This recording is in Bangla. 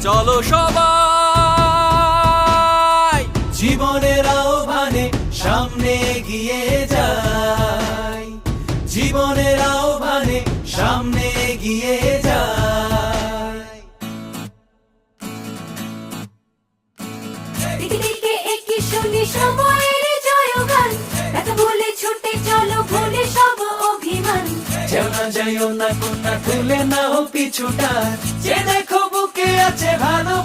চলো সবাই জীবনের আহ্বানে সামনে এগিয়ে যাই, জীবনের আহ্বানে সামনে এগিয়ে যাই। দিকে দিকে একই শুনি সময়ের জয়গান, ব্যথা ভুলে ছুটে চলো ভুলে সব অভিমান। যেও না যাইও না কোনা তুলে নাও পিছুটা, যে দেখো বুকে আছে ভালো